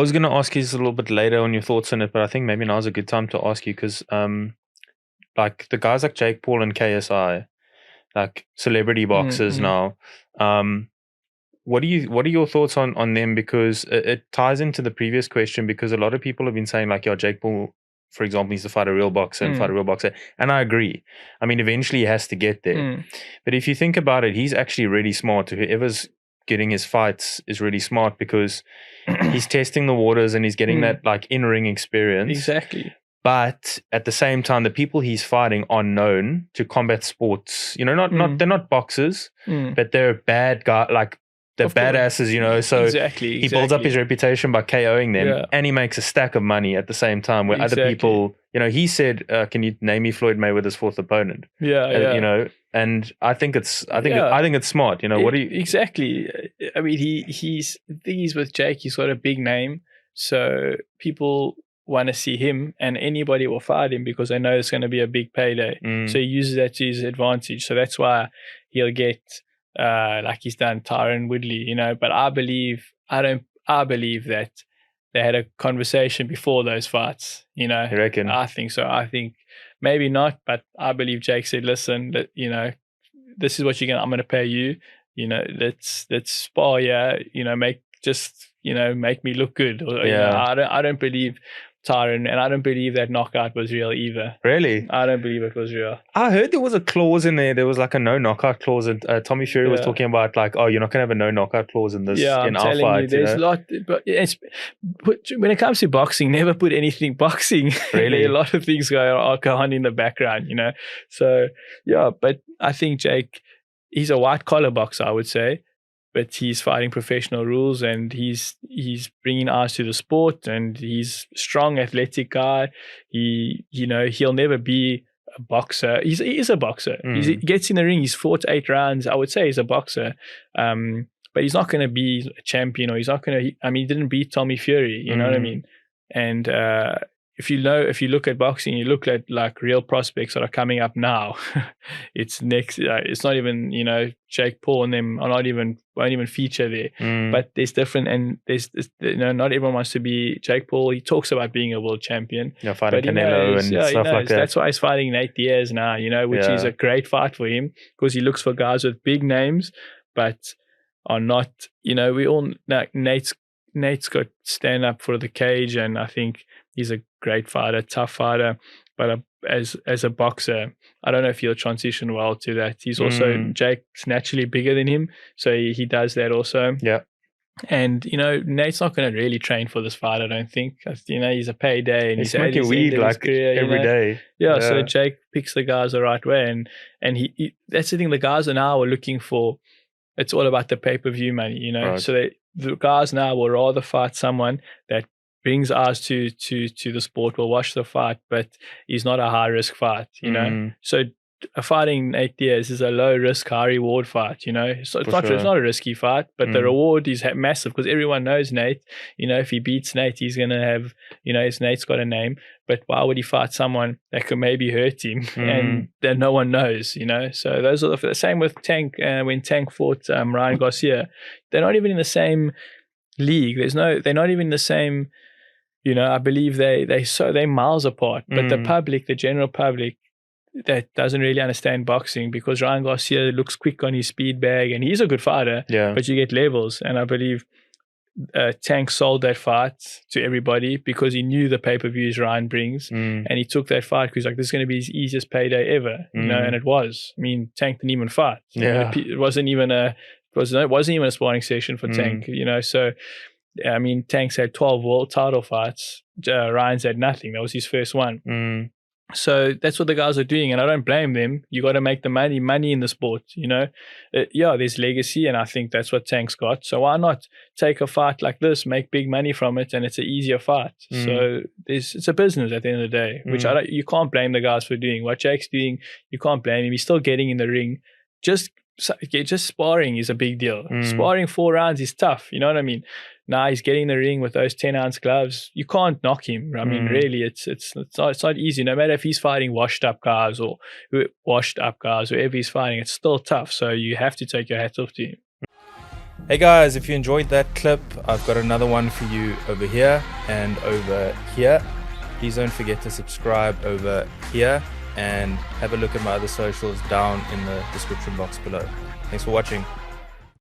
was going to ask you this a little bit later on your thoughts on it, but I think maybe now's a good time to ask you because, like the guys like Jake Paul and KSI, like celebrity boxers now, what are your thoughts on them? Because it ties into the previous question, because a lot of people have been saying like, Jake Paul, for example, needs to fight a real boxer and fight a real boxer. And I agree. I mean, eventually he has to get there. But if you think about it, he's actually really smart. Whoever's getting his fights is really smart because he's testing the waters and he's getting that like in-ring experience. Exactly. But at the same time, the people he's fighting are known to combat sports. You know, they're not boxers, but they're bad guy, like they're badasses, you know. So he builds up his reputation by KOing them, and he makes a stack of money at the same time. Where other people, you know, he said, "Can you name me Floyd Mayweather's fourth opponent?" You know, and I think it's smart. You know, what do you exactly? I mean, he's with Jake. He's got a big name, so people want to see him, and anybody will fight him because they know it's going to be a big payday. So he uses that to his advantage. So that's why he'll get like he's done Tyron Woodley, you know. But I believe that they had a conversation before those fights, you know. You reckon? I think so. I think maybe not, but I believe Jake said, listen, you know, this is what I'm going to pay you, you know, let's spar, you know, make me look good. Or, you know, I don't believe Tyron, and I don't believe that knockout was real either. Really? I don't believe it was real. I heard there was a clause in there. There was like a no knockout clause. And Tommy Fury was talking about like, oh, you're not going to have a no knockout clause in this. Yeah, in I'm telling fight, you, there's a lot. But when it comes to boxing, never put anything boxing. Really? A lot of things go on in the background, you know. So yeah, but I think Jake, he's a white collar boxer, I would say. But he's fighting professional rules, and he's bringing eyes to the sport, and he's a strong, athletic guy. He'll never be a boxer. He is a boxer. He gets in the ring. He's fought 8 rounds. I would say he's a boxer. But he's not going to be a champion, or he's not going to. I mean, he didn't beat Tommy Fury. You know what I mean? And if you look at boxing, you look at like real prospects that are coming up now. It's next. It's not even, you know, Jake Paul and them won't even feature there. But there's different, and there's, you know, not everyone wants to be Jake Paul. He talks about being a world champion. Yeah, fighting Canelo and stuff like that. That's why he's fighting Nate Diaz now. You know, which is a great fight for him because he looks for guys with big names, but are not. You know, we all Nate's got stand up for the cage, and I think he's a great fighter, tough fighter, but as a boxer, I don't know if he'll transition well to that. He's also, Jake's naturally bigger than him, so he does that also. Yeah. And, you know, Nate's not going to really train for this fight, I don't think. You know, he's a payday, and he's smoking weed like every day. Yeah, so Jake picks the guys the right way, and he that's the thing, the guys are now are looking for, it's all about the pay-per-view money, you know. Right. So the guys now will rather fight someone that brings eyes to the sport, will watch the fight, but he's not a high-risk fight, you know. So fighting Nate Diaz is a low-risk, high-reward fight, you know. So it's not a risky fight, but the reward is massive because everyone knows Nate. You know, if he beats Nate, he's going to have, you know, Nate's got a name, but why would he fight someone that could maybe hurt him and that no one knows, you know? So those are the same with Tank. When Tank fought Ryan Garcia, they're not even in the same league. They're not even in the same, you know. I believe they're miles apart, but the general public that doesn't really understand boxing, because Ryan Garcia looks quick on his speed bag and he's a good fighter, but you get levels. And I believe Tank sold that fight to everybody because he knew the pay-per-views Ryan brings, and he took that fight because he's like, this is going to be his easiest payday ever, you know. And it was. I mean, Tank didn't even fight. It wasn't even a sparring session for Tank, you know. So I mean, Tank's had 12 world title fights. Ryan's had nothing. That was his first one. So that's what the guys are doing, and I don't blame them. You got to make the money in the sport, you know. There's legacy, and I think that's what Tank's got. So why not take a fight like this, make big money from it, and it's an easier fight. So it's a business at the end of the day, which you can't blame the guys for doing. What Jake's doing, you can't blame him. He's still getting in the ring. Just sparring is a big deal. Sparring 4 rounds is tough, you know what I mean? Now he's getting in the ring with those 10-ounce gloves. You can't knock him. I mean, really, it's not easy. No matter if he's fighting washed up guys or whoever he's fighting, it's still tough. So you have to take your hat off to him. Hey guys, if you enjoyed that clip, I've got another one for you over here and over here. Please don't forget to subscribe over here and have a look at my other socials down in the description box below. Thanks for watching.